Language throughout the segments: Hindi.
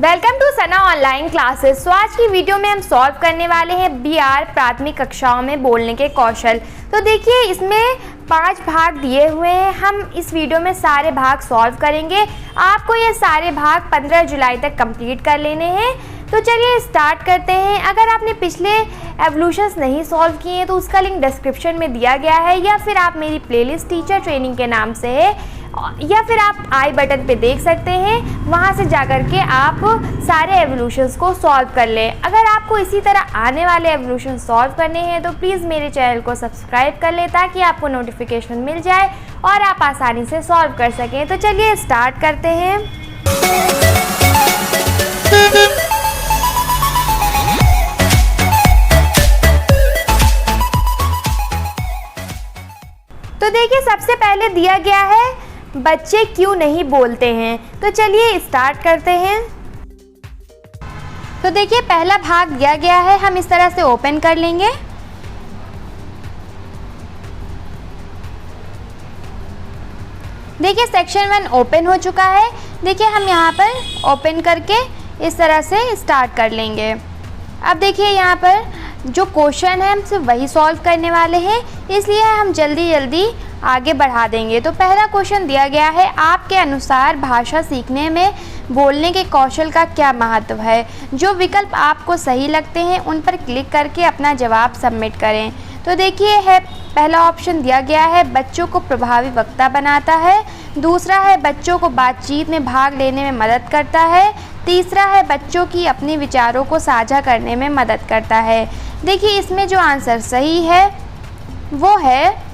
Welcome to Sana online classes. तो आज की वीडियो में हम सॉल्व करने वाले हैं BR प्राथमिक कक्षाओं में बोलने के कौशल। तो देखिए इसमें 5 भाग दिए हुए हैं। हम इस वीडियो में सारे भाग सॉल्व करेंगे। आपको ये सारे भाग 15 जुलाई तक कंप्लीट कर लेने हैं। तो चलिए स्टार्ट करते हैं। अगर आपने पिछले एवोल्यूशंस नहीं सॉल्व किए हैं तो उसका लिंक डिस्क्रिप्शन में दिया गया है, या फिर आप मेरी प्लेलिस्ट टीचर ट्रेनिंग के नाम से है, या फिर आप आई बटन पे देख सकते हैं, वहां से जाकर के आप सारे एवोल्यूशंस को सॉल्व कर लें। अगर आपको इसी तरह आने वाले एवोल्यूशन सॉल्व करने हैं तो प्लीज़ मेरे चैनल को सब्सक्राइब कर लें ताकि आपको नोटिफिकेशन मिल जाए और आप आसानी से सॉल्व कर सकें। तो चलिए स्टार्ट करते हैं। तो देखिए सबसे पहले दिया गया है बच्चे क्यों नहीं बोलते हैं। तो चलिए स्टार्ट करते हैं। तो देखिए पहला भाग दिया गया है, हम इस तरह से ओपन कर लेंगे। देखिए सेक्शन 1 ओपन हो चुका है। देखिए हम यहाँ पर ओपन करके इस तरह से स्टार्ट कर लेंगे। अब देखिए यहाँ पर जो क्वेश्चन है हम सिर्फ वही सॉल्व करने वाले हैं, इसलिए हम जल्दी आगे बढ़ा देंगे। तो पहला क्वेश्चन दिया गया है, आपके अनुसार भाषा सीखने में बोलने के कौशल का क्या महत्व है। जो विकल्प आपको सही लगते हैं उन पर क्लिक करके अपना जवाब सबमिट करें। तो देखिए है पहला ऑप्शन दिया गया है, बच्चों को प्रभावी वक्ता बनाता है। दूसरा है बच्चों को बातचीत में भाग लेने में मदद करता है। तीसरा है बच्चों की अपने विचारों को साझा करने में मदद करता है। देखिए इसमें जो आंसर सही है वो है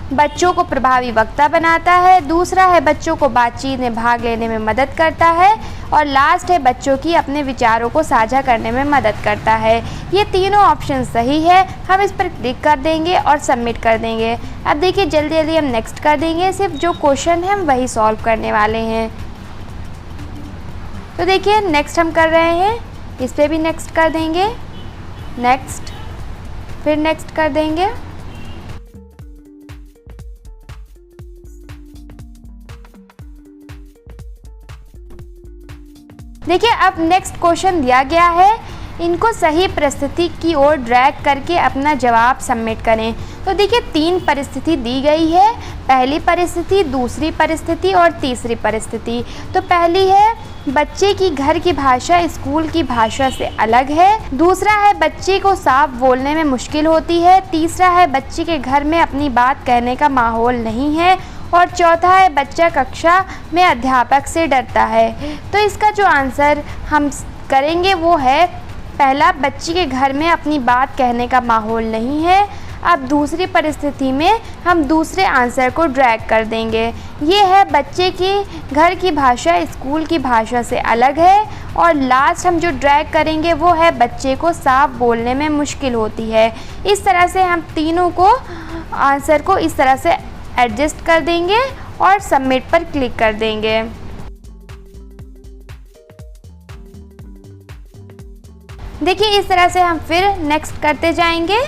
बच्चों को प्रभावी वक्ता बनाता है, दूसरा है बच्चों को बातचीत में भाग लेने में मदद करता है, और लास्ट है बच्चों की अपने विचारों को साझा करने में मदद करता है। ये तीनों ऑप्शन सही है। हम इस पर क्लिक कर देंगे और सबमिट कर देंगे। अब देखिए जल्दी हम नेक्स्ट कर देंगे। सिर्फ जो क्वेश्चन है हम वही सॉल्व करने वाले हैं। तो देखिए नेक्स्ट हम कर रहे हैं, इस पर भी नेक्स्ट कर देंगे, नेक्स्ट, फिर नेक्स्ट कर देंगे। देखिए अब नेक्स्ट क्वेश्चन दिया गया है, इनको सही परिस्थिति की ओर ड्रैग करके अपना जवाब सबमिट करें। तो देखिए 3 परिस्थिति दी गई है, पहली परिस्थिति, दूसरी परिस्थिति और तीसरी परिस्थिति। तो पहली है बच्चे की घर की भाषा स्कूल की भाषा से अलग है। दूसरा है बच्चे को साफ बोलने में मुश्किल होती है। तीसरा है बच्चे के घर में अपनी बात कहने का माहौल नहीं है। और चौथा है बच्चा कक्षा में अध्यापक से डरता है। तो इसका जो आंसर हम करेंगे वो है पहला, बच्चे के घर में अपनी बात कहने का माहौल नहीं है। अब दूसरी परिस्थिति में हम दूसरे आंसर को ड्रैग कर देंगे। ये है बच्चे की घर की भाषा स्कूल की भाषा से अलग है। और लास्ट हम जो ड्रैग करेंगे वो है बच्चे को साफ बोलने में मुश्किल होती है। इस तरह से हम तीनों को आंसर को इस तरह से एडजस्ट कर देंगे और सबमिट पर क्लिक कर देंगे। देखिए इस तरह से हम फिर नेक्स्ट करते जाएंगे।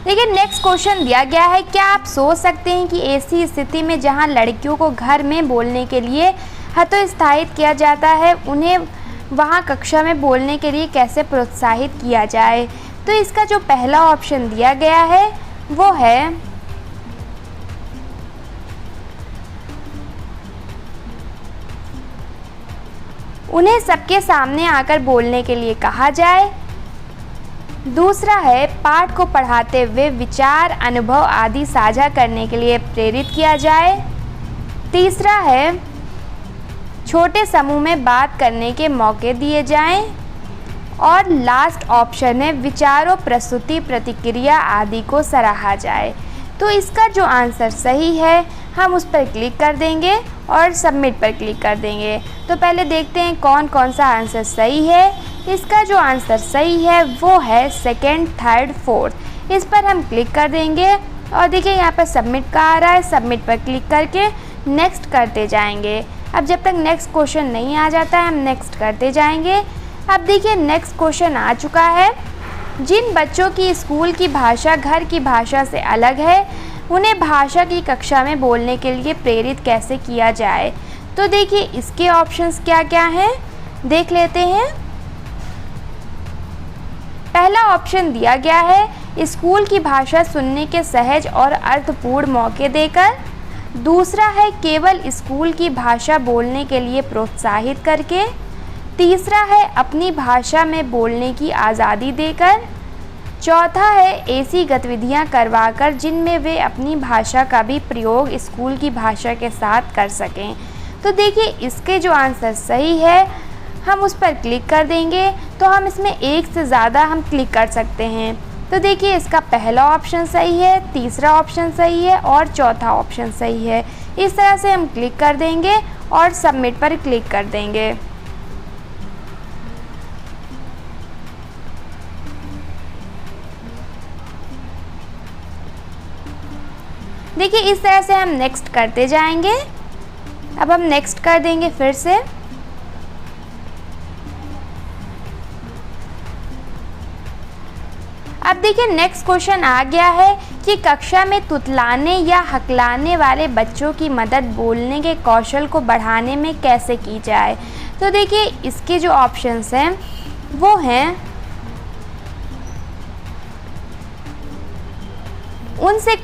देखिए नेक्स्ट क्वेश्चन दिया गया है, क्या आप सोच सकते हैं कि ऐसी स्थिति में जहां लड़कियों को घर में बोलने के लिए हतोत्साहित किया जाता है, उन्हें वहां कक्षा में बोलने के लिए कैसे प्रोत्साहित किया जाए। तो इसका जो पहला ऑप्शन दिया गया है वो है उन्हें सबके सामने आकर बोलने के लिए कहा जाए। दूसरा है पाठ को पढ़ाते हुए विचार, अनुभव आदि साझा करने के लिए प्रेरित किया जाए। तीसरा है छोटे समूह में बात करने के मौके दिए जाएं। और लास्ट ऑप्शन है विचारों, प्रस्तुति, प्रतिक्रिया आदि को सराहा जाए। तो इसका जो आंसर सही है हम उस पर क्लिक कर देंगे और सबमिट पर क्लिक कर देंगे। तो पहले देखते हैं कौन कौन सा आंसर सही है। इसका जो आंसर सही है वो है सेकंड, थर्ड, फोर्थ। इस पर हम क्लिक कर देंगे और देखिए यहाँ पर सबमिट का आ रहा है। सबमिट पर क्लिक करके नेक्स्ट करते जाएंगे। अब जब तक नेक्स्ट क्वेश्चन नहीं आ जाता है हम नेक्स्ट करते जाएंगे। अब देखिए नेक्स्ट क्वेश्चन आ चुका है, जिन बच्चों की स्कूल की भाषा घर की भाषा से अलग है उन्हें भाषा की कक्षा में बोलने के लिए प्रेरित कैसे किया जाए। तो देखिए इसके ऑप्शंस क्या क्या हैं, देख लेते हैं। पहला ऑप्शन दिया गया है स्कूल की भाषा सुनने के सहज और अर्थपूर्ण मौके देकर। दूसरा है केवल स्कूल की भाषा बोलने के लिए प्रोत्साहित करके। तीसरा है अपनी भाषा में बोलने की आज़ादी देकर। चौथा है ऐसी गतिविधियां करवाकर जिनमें वे अपनी भाषा का भी प्रयोग स्कूल की भाषा के साथ कर सकें। तो देखिए इसके जो आंसर सही है हम उस पर क्लिक कर देंगे तो हम इसमें एक से ज़्यादा हम क्लिक कर सकते हैं। तो देखिए इसका पहला ऑप्शन सही है, तीसरा ऑप्शन सही है और चौथा ऑप्शन सही है। इस तरह से हम क्लिक कर देंगे और सबमिट पर क्लिक कर देंगे। देखिए इस तरह से हम नेक्स्ट करते जाएंगे। अब हम नेक्स्ट कर देंगे फिर से। अब देखिए नेक्स्ट क्वेश्चन आ गया है कि कक्षा में तुतलाने या हकलाने वाले बच्चों की मदद बोलने के कौशल को बढ़ाने में कैसे की जाए। तो देखिए इसके जो ऑप्शंस हैं वो हैं उनसे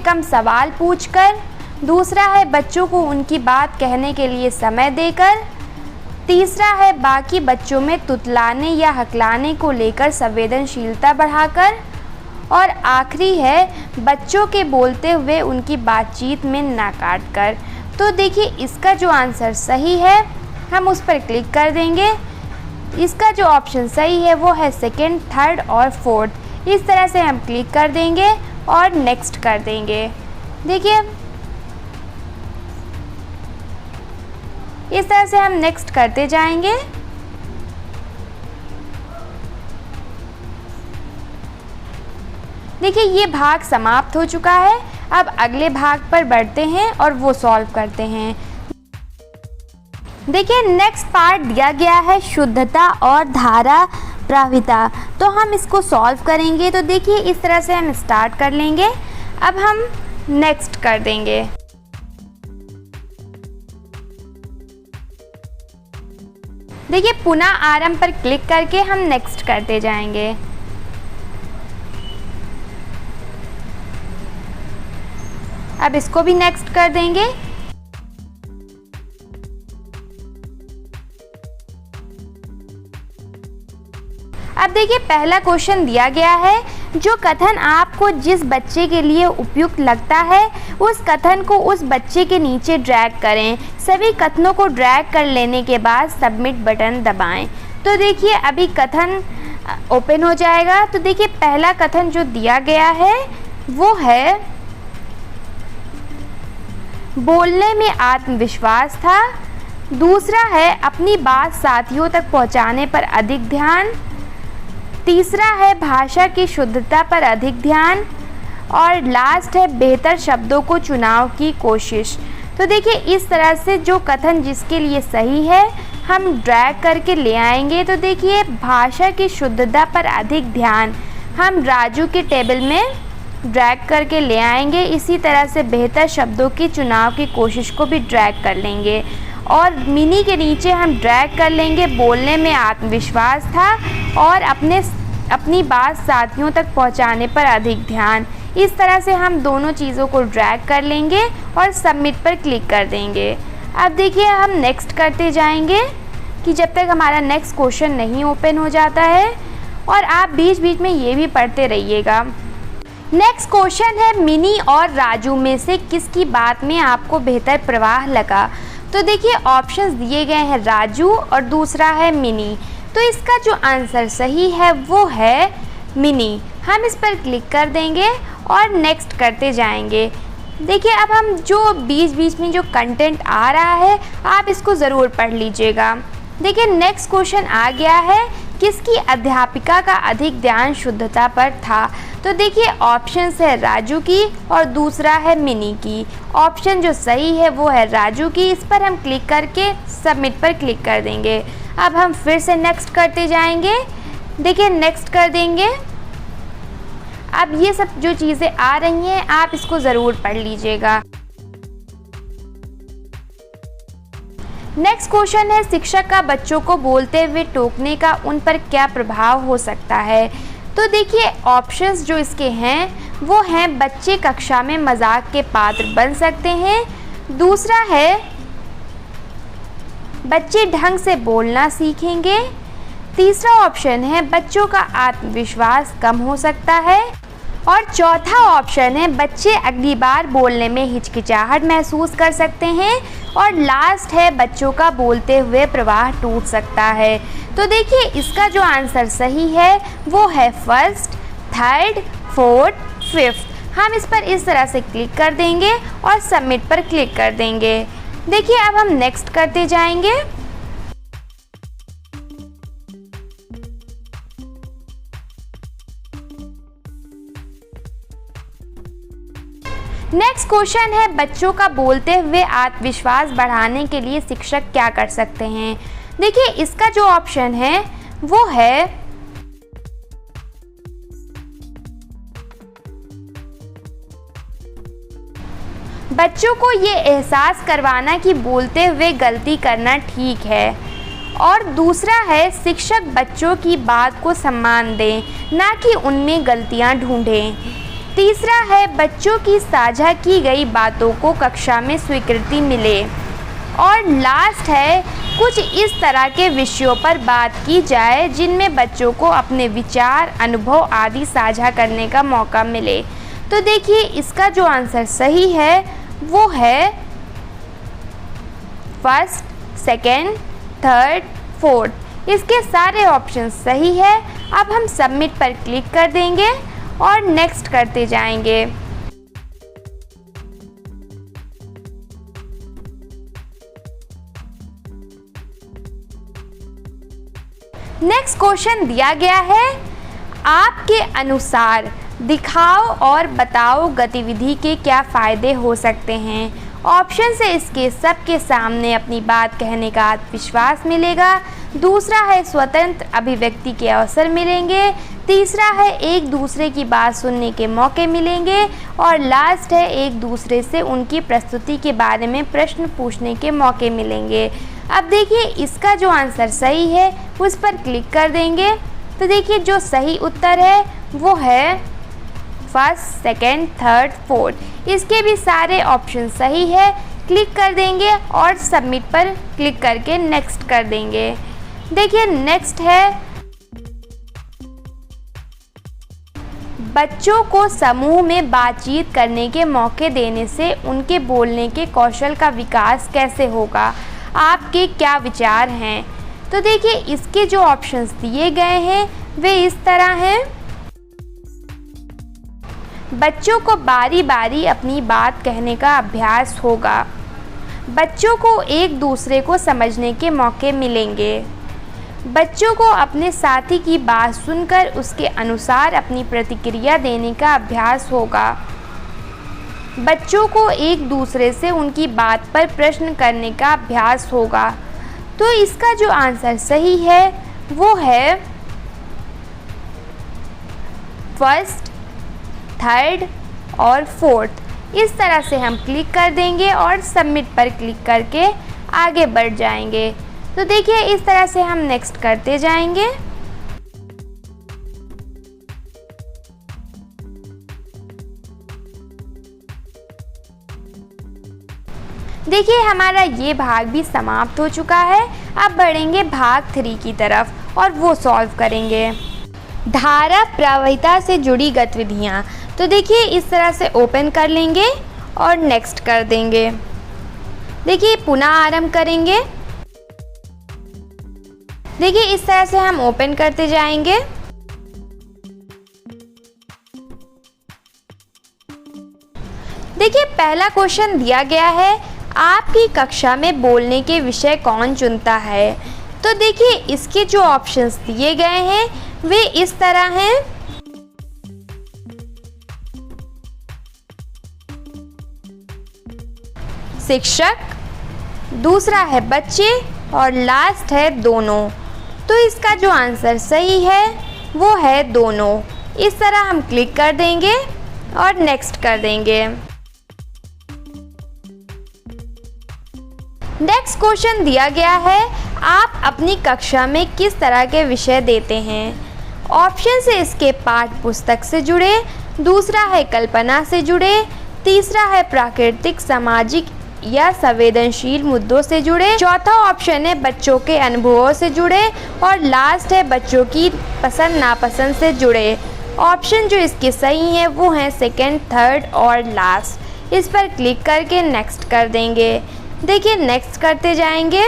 कम सवाल पूछकर। दूसरा है बच्चों को उनकी बात कहने के लिए समय देकर। तीसरा है बाकी बच्चों में तुतलाने या हकलाने को लेकर संवेदनशीलता बढ़ाकर। और आखिरी है बच्चों के बोलते हुए उनकी बातचीत में ना काट कर। तो देखिए इसका जो आंसर सही है हम उस पर क्लिक कर देंगे। इसका जो ऑप्शन सही है वो है सेकंड, थर्ड और फोर्थ। इस तरह से हम क्लिक कर देंगे और नेक्स्ट कर देंगे। देखिए इस तरह से हम नेक्स्ट करते जाएंगे। देखिए ये भाग समाप्त हो चुका है। अब अगले भाग पर बढ़ते हैं और वो सॉल्व करते हैं। देखिए नेक्स्ट पार्ट दिया गया है शुद्धता और धारा प्रवाहिता। तो हम इसको सॉल्व करेंगे। तो देखिए इस तरह से हम स्टार्ट कर लेंगे। अब हम नेक्स्ट कर देंगे। देखिए पुनः आरंभ पर क्लिक करके हम नेक्स्ट करते जाएंगे। अब इसको भी नेक्स्ट कर देंगे। अब देखिए पहला क्वेश्चन दिया गया है जो कथन आपको जिस बच्चे के लिए उपयुक्त लगता है उस कथन को उस बच्चे के नीचे ड्रैग करें। सभी कथनों को ड्रैग कर लेने के बाद सबमिट बटन दबाएं। तो देखिए अभी कथन ओपन हो जाएगा। तो देखिए पहला कथन जो दिया गया है वो है बोलने में आत्मविश्वास था। दूसरा है अपनी बात साथियों तक पहुंचाने पर अधिक ध्यान। तीसरा है भाषा की शुद्धता पर अधिक ध्यान। और लास्ट है बेहतर शब्दों को चुनाव की कोशिश। तो देखिए इस तरह से जो कथन जिसके लिए सही है हम ड्रैग करके ले आएंगे। तो देखिए भाषा की शुद्धता पर अधिक ध्यान हम राजू के टेबल में ड्रैग करके ले आएंगे। इसी तरह से बेहतर शब्दों की चुनाव की कोशिश को भी ड्रैग कर लेंगे। और मिनी के नीचे हम ड्रैग कर लेंगे बोलने में आत्मविश्वास था और अपनी बात साथियों तक पहुंचाने पर अधिक ध्यान। इस तरह से हम दोनों चीज़ों को ड्रैग कर लेंगे और सबमिट पर क्लिक कर देंगे। अब देखिए हम नेक्स्ट करते जाएंगे कि जब तक हमारा नेक्स्ट क्वेश्चन नहीं ओपन हो जाता है। और आप बीच बीच में ये भी पढ़ते रहिएगा। नेक्स्ट क्वेश्चन है मिनी और राजू में से किसकी बात में आपको बेहतर प्रवाह लगा। तो देखिए ऑप्शंस दिए गए हैं राजू और दूसरा है मिनी। तो इसका जो आंसर सही है वो है मिनी। हम इस पर क्लिक कर देंगे और नेक्स्ट करते जाएंगे। देखिए अब हम जो बीच बीच में जो कंटेंट आ रहा है आप इसको ज़रूर पढ़ लीजिएगा। देखिए नेक्स्ट क्वेश्चन आ गया है किसकी अध्यापिका का अधिक ध्यान शुद्धता पर था। तो देखिए ऑप्शंस है राजू की और दूसरा है मिनी की। ऑप्शन जो सही है वो है राजू की। इस पर हम क्लिक करके सबमिट पर क्लिक कर देंगे। अब हम फिर से नेक्स्ट करते जाएंगे। देखिए नेक्स्ट कर देंगे। अब ये सब जो चीज़ें आ रही हैं आप इसको ज़रूर पढ़ लीजिएगा। नेक्स्ट क्वेश्चन है, शिक्षक का बच्चों को बोलते हुए टोकने का उन पर क्या प्रभाव हो सकता है। तो देखिए ऑप्शंस जो इसके हैं वो हैं, बच्चे कक्षा में मजाक के पात्र बन सकते हैं। दूसरा है, बच्चे ढंग से बोलना सीखेंगे। तीसरा ऑप्शन है, बच्चों का आत्मविश्वास कम हो सकता है। और चौथा ऑप्शन है, बच्चे अगली बार बोलने में हिचकिचाहट महसूस कर सकते हैं। और लास्ट है, बच्चों का बोलते हुए प्रवाह टूट सकता है। तो देखिए इसका जो आंसर सही है वो है फर्स्ट, थर्ड, फोर्थ, फिफ्थ। हम इस पर इस तरह से क्लिक कर देंगे और सबमिट पर क्लिक कर देंगे। देखिए अब हम नेक्स्ट करते जाएंगे। नेक्स्ट क्वेश्चन है, बच्चों का बोलते हुए आत्मविश्वास बढ़ाने के लिए शिक्षक क्या कर सकते हैं। देखिए इसका जो ऑप्शन है वो है बच्चों को ये एहसास करवाना कि बोलते हुए गलती करना ठीक है। और दूसरा है, शिक्षक बच्चों की बात को सम्मान दें, ना कि उनमें गलतियां ढूंढें। तीसरा है, बच्चों की साझा की गई बातों को कक्षा में स्वीकृति मिले। और लास्ट है, कुछ इस तरह के विषयों पर बात की जाए जिनमें बच्चों को अपने विचार, अनुभव आदि साझा करने का मौका मिले। तो देखिए इसका जो आंसर सही है वो है फर्स्ट, सेकेंड, थर्ड, फोर्थ। इसके सारे ऑप्शन सही है। अब हम सबमिट पर क्लिक कर देंगे और नेक्स्ट करते जाएंगे। नेक्स्ट क्वेश्चन दिया गया है, आपके अनुसार दिखाओ और बताओ गतिविधि के क्या फ़ायदे हो सकते हैं। ऑप्शन से इसके सबके सामने अपनी बात कहने का आत्मविश्वास मिलेगा। दूसरा है, स्वतंत्र अभिव्यक्ति के अवसर मिलेंगे। तीसरा है, एक दूसरे की बात सुनने के मौके मिलेंगे। और लास्ट है, एक दूसरे से उनकी प्रस्तुति के बारे में प्रश्न पूछने के मौके मिलेंगे। अब देखिए इसका जो आंसर सही है उस पर क्लिक कर देंगे। तो देखिए जो सही उत्तर है वो है फर्स्ट, सेकेंड, थर्ड, फोर्थ। इसके भी सारे ऑप्शन सही है। क्लिक कर देंगे और सबमिट पर क्लिक करके नेक्स्ट कर देंगे। देखिए नेक्स्ट है, बच्चों को समूह में बातचीत करने के मौके देने से उनके बोलने के कौशल का विकास कैसे होगा, आपके क्या विचार हैं। तो देखिए इसके जो ऑप्शंस दिए गए हैं वे इस तरह हैं, बच्चों को बारी बारी अपनी बात कहने का अभ्यास होगा। बच्चों को एक दूसरे को समझने के मौके मिलेंगे। बच्चों को अपने साथी की बात सुनकर उसके अनुसार अपनी प्रतिक्रिया देने का अभ्यास होगा। बच्चों को एक दूसरे से उनकी बात पर प्रश्न करने का अभ्यास होगा। तो इसका जो आंसर सही है वो है फर्स्ट, थर्ड और फोर्थ। इस तरह से हम क्लिक कर देंगे और सबमिट पर क्लिक करके आगे बढ़ जाएंगे। तो देखिए इस तरह से हम नेक्स्ट करते जाएंगे। देखिए हमारा ये भाग भी समाप्त हो चुका है। अब बढ़ेंगे भाग 3 की तरफ और वो सॉल्व करेंगे। धारा प्रवाहिता से जुड़ी गतिविधियाँ। तो देखिए इस तरह से ओपन कर लेंगे और नेक्स्ट कर देंगे। देखिए पुनः आरंभ करेंगे। देखिए इस तरह से हम ओपन करते जाएंगे। देखिए पहला क्वेश्चन दिया गया है, आपकी कक्षा में बोलने के विषय कौन चुनता है। तो देखिए इसके जो ऑप्शंस दिए गए हैं वे इस तरह हैं, शिक्षक, दूसरा है बच्चे और लास्ट है दोनों। तो इसका जो आंसर सही है वो है दोनों। इस तरह हम क्लिक कर देंगे और नेक्स्ट कर देंगे। नेक्स्ट क्वेश्चन दिया गया है, आप अपनी कक्षा में किस तरह के विषय देते हैं? ऑप्शन है इसके पाठ्य पुस्तक से जुड़े, दूसरा है कल्पना से जुड़े, तीसरा है प्राकृतिक सामाजिक या संवेदनशील मुद्दों से जुड़े, चौथा ऑप्शन है बच्चों के अनुभवों से जुड़े और लास्ट है बच्चों की पसंद नापसंद से जुड़े। ऑप्शन जो इसके सही है वो हैं सेकंड, थर्ड और लास्ट। इस पर क्लिक करके नेक्स्ट कर देंगे। देखिए नेक्स्ट करते जाएंगे।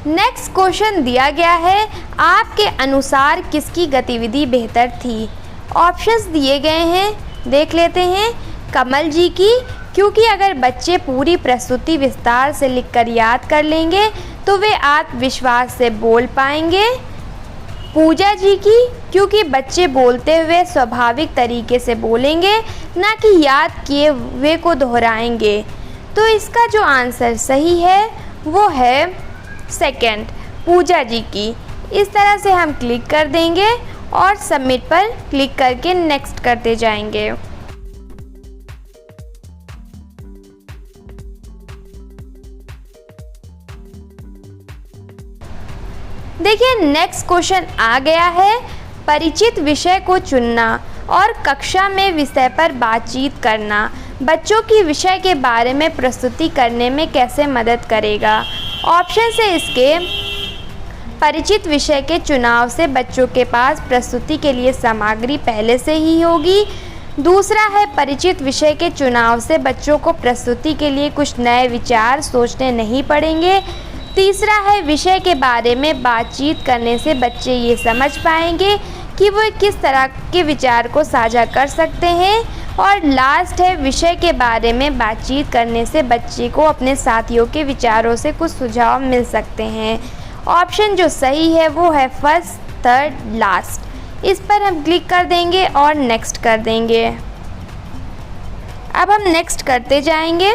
नेक्स्ट क्वेश्चन दिया गया है, आपके अनुसार किसकी गतिविधि बेहतर थी? ऑप्शंस दिए गए हैं, देख लेते हैं। कमल जी की, क्योंकि अगर बच्चे पूरी प्रस्तुति विस्तार से लिखकर याद कर लेंगे तो वे आत्मविश्वास से बोल पाएंगे। पूजा जी की, क्योंकि बच्चे बोलते हुए स्वाभाविक तरीके से बोलेंगे, ना कि याद किए हुए को दोहराएंगे। तो इसका जो आंसर सही है वो है सेकंड, पूजा जी की। इस तरह से हम क्लिक कर देंगे और सबमिट पर क्लिक करके नेक्स्ट करते जाएंगे। देखिए नेक्स्ट क्वेश्चन आ गया है, परिचित विषय को चुनना और कक्षा में विषय पर बातचीत करना बच्चों की विषय के बारे में प्रस्तुति करने में कैसे मदद करेगा? ऑप्शन है इसके परिचित विषय के चुनाव से बच्चों के पास प्रस्तुति के लिए सामग्री पहले से ही होगी। दूसरा है परिचित विषय के चुनाव से बच्चों को प्रस्तुति के लिए कुछ नए विचार सोचने नहीं पड़ेंगे। तीसरा है विषय के बारे में बातचीत करने से बच्चे ये समझ पाएंगे कि वो किस तरह के विचार को साझा कर सकते हैं। और लास्ट है विषय के बारे में बातचीत करने से बच्चे को अपने साथियों के विचारों से कुछ सुझाव मिल सकते हैं। ऑप्शन जो सही है वो है फर्स्ट, थर्ड, लास्ट। इस पर हम क्लिक कर देंगे और नेक्स्ट कर देंगे। अब हम नेक्स्ट करते जाएंगे।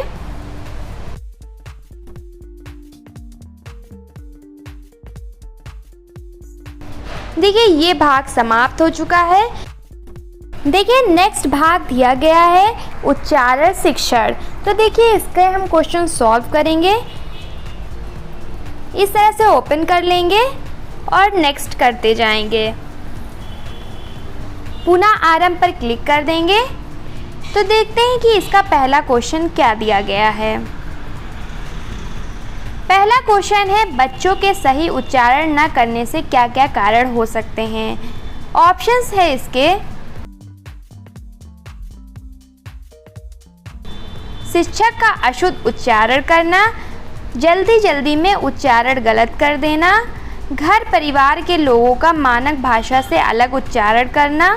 देखिए ये भाग समाप्त हो चुका है। देखिए नेक्स्ट भाग दिया गया है उच्चारण शिक्षण। तो देखिए इसके हम क्वेश्चन सॉल्व करेंगे। इस तरह से ओपन कर लेंगे और नेक्स्ट करते जाएंगे। पुनः आरंभ पर क्लिक कर देंगे। तो देखते हैं कि इसका पहला क्वेश्चन क्या दिया गया है। पहला क्वेश्चन है, बच्चों के सही उच्चारण न करने से क्या क्या कारण हो सकते हैं? ऑप्शंस है इसके शिक्षक का अशुद्ध उच्चारण करना, जल्दी जल्दी में उच्चारण गलत कर देना, घर परिवार के लोगों का मानक भाषा से अलग उच्चारण करना,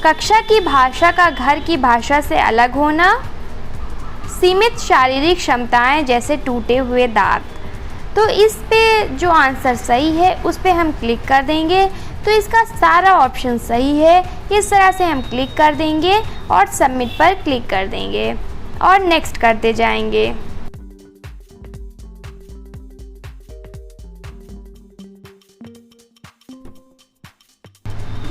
कक्षा की भाषा का घर की भाषा से अलग होना, सीमित शारीरिक क्षमताएं जैसे टूटे हुए दांत। तो इस पे जो आंसर सही है उस पे हम क्लिक कर देंगे। तो इसका सारा ऑप्शन सही है। इस तरह से हम क्लिक कर देंगे और सबमिट पर क्लिक कर देंगे और नेक्स्ट करते जाएंगे।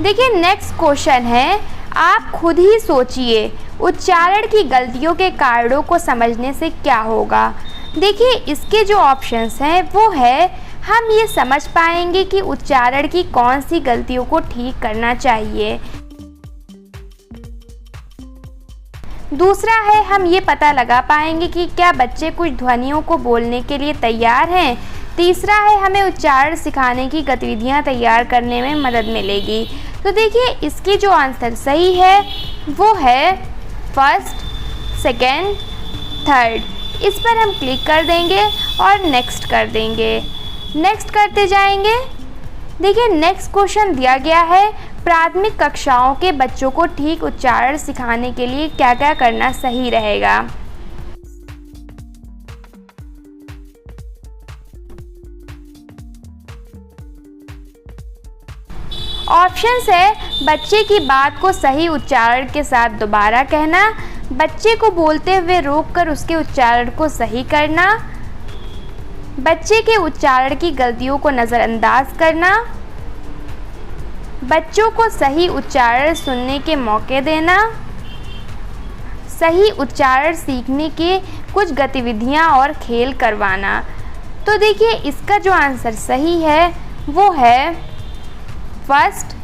देखिए नेक्स्ट क्वेश्चन है, आप खुद ही सोचिए उच्चारण की गलतियों के कारणों को समझने से क्या होगा? देखिए इसके जो ऑप्शंस हैं वो है, हम ये समझ पाएंगे कि उच्चारण की कौन सी गलतियों को ठीक करना चाहिए। दूसरा है, हम ये पता लगा पाएंगे कि क्या बच्चे कुछ ध्वनियों को बोलने के लिए तैयार हैं। तीसरा है, हमें उच्चारण सिखाने की गतिविधियां तैयार करने में मदद मिलेगी। तो देखिए इसकी जो आंसर सही है वो है फर्स्ट, सेकेंड, थर्ड। इस पर हम क्लिक कर देंगे और नेक्स्ट कर देंगे। नेक्स्ट करते जाएंगे। देखिए नेक्स्ट क्वेश्चन दिया गया है, प्राथमिक कक्षाओं के बच्चों को ठीक उच्चारण सिखाने के लिए क्या क्या करना सही रहेगा? ऑप्शंस है, बच्चे की बात को सही उच्चारण के साथ दोबारा कहना, बच्चे को बोलते हुए रोककर उसके उच्चारण को सही करना, बच्चे के उच्चारण की गलतियों को नज़रअंदाज करना, बच्चों को सही उच्चारण सुनने के मौके देना, सही उच्चारण सीखने के कुछ गतिविधियां और खेल करवाना। तो देखिए इसका जो आंसर सही है वो है फर्स्ट,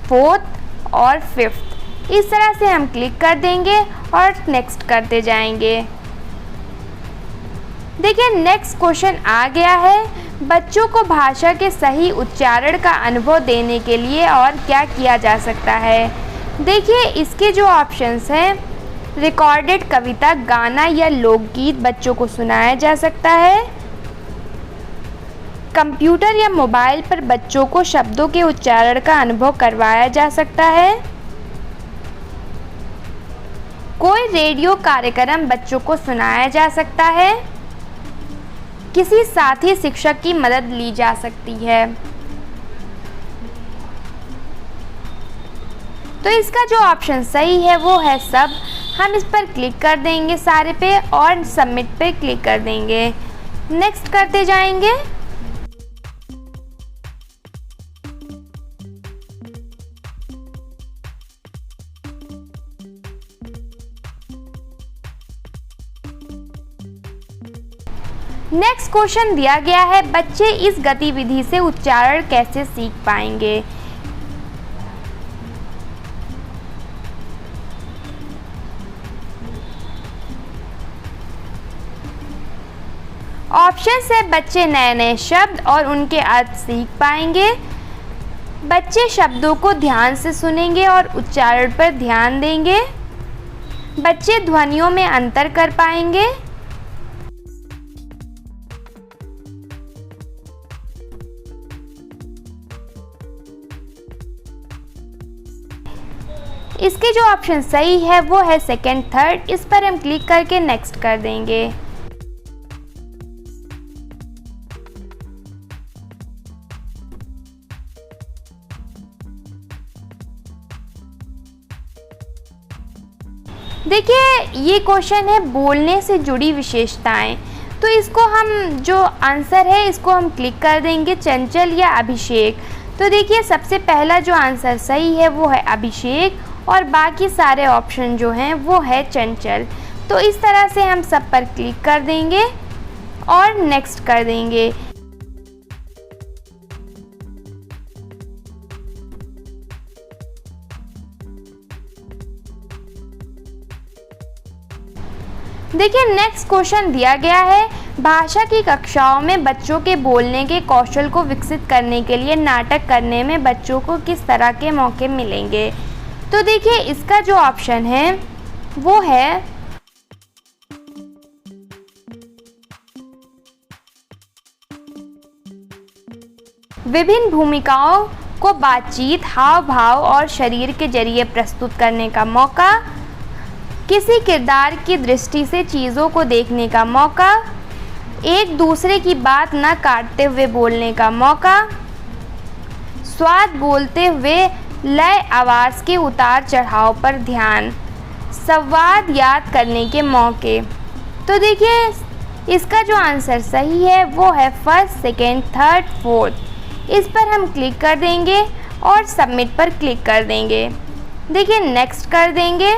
फोर्थ और फिफ्थ। इस तरह से हम क्लिक कर देंगे और नेक्स्ट करते जाएंगे। देखिए नेक्स्ट क्वेश्चन आ गया है, बच्चों को भाषा के सही उच्चारण का अनुभव देने के लिए और क्या किया जा सकता है। देखिए इसके जो ऑप्शंस हैं, रिकॉर्डेड कविता, गाना या लोकगीत बच्चों को सुनाया जा सकता है। कंप्यूटर या मोबाइल पर बच्चों को शब्दों के उच्चारण का अनुभव करवाया जा सकता है। कोई रेडियो कार्यक्रम बच्चों को सुनाया जा सकता है। किसी साथी शिक्षक की मदद ली जा सकती है। तो इसका जो ऑप्शन सही है वो है सब। हम इस पर क्लिक कर देंगे सारे पे और सबमिट पे क्लिक कर देंगे। नेक्स्ट करते जाएंगे। नेक्स्ट क्वेश्चन दिया गया है, बच्चे इस गतिविधि से उच्चारण कैसे सीख पाएंगे। ऑप्शन से बच्चे नए नए शब्द और उनके अर्थ सीख पाएंगे। बच्चे शब्दों को ध्यान से सुनेंगे और उच्चारण पर ध्यान देंगे। बच्चे ध्वनियों में अंतर कर पाएंगे। इसके जो ऑप्शन सही है वो है सेकंड, थर्ड। इस पर हम क्लिक करके नेक्स्ट कर देंगे। देखिए ये क्वेश्चन है बोलने से जुड़ी विशेषताएं। तो इसको हम जो आंसर है इसको हम क्लिक कर देंगे, चंचल या अभिषेक। तो देखिए सबसे पहला जो आंसर सही है वो है अभिषेक और बाकी सारे ऑप्शन जो हैं वो है चंचल। तो इस तरह से हम सब पर क्लिक कर देंगे और नेक्स्ट कर देंगे। देखिए नेक्स्ट क्वेश्चन दिया गया है, भाषा की कक्षाओं में बच्चों के बोलने के कौशल को विकसित करने के लिए नाटक करने में बच्चों को किस तरह के मौके मिलेंगे। तो देखिए इसका जो ऑप्शन है वो है विभिन्न भूमिकाओं को बातचीत, हाव भाव और शरीर के जरिए प्रस्तुत करने का मौका, किसी किरदार की दृष्टि से चीज़ों को देखने का मौका, एक दूसरे की बात न काटते हुए बोलने का मौका, स्वाद बोलते हुए लय आवाज़ के उतार चढ़ाव पर ध्यान, संवाद याद करने के मौके। तो देखिए इसका जो आंसर सही है वो है फर्स्ट, सेकेंड, थर्ड, फोर्थ। इस पर हम क्लिक कर देंगे और सबमिट पर क्लिक कर देंगे। देखिए नेक्स्ट कर देंगे।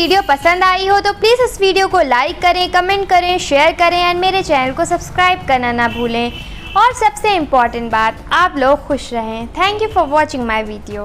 वीडियो पसंद आई हो तो प्लीज़ इस वीडियो को लाइक करें, कमेंट करें, शेयर करें एंड मेरे चैनल को सब्सक्राइब करना ना भूलें। और सबसे इम्पॉर्टेंट बात, आप लोग खुश रहें। Thank you for watching my video.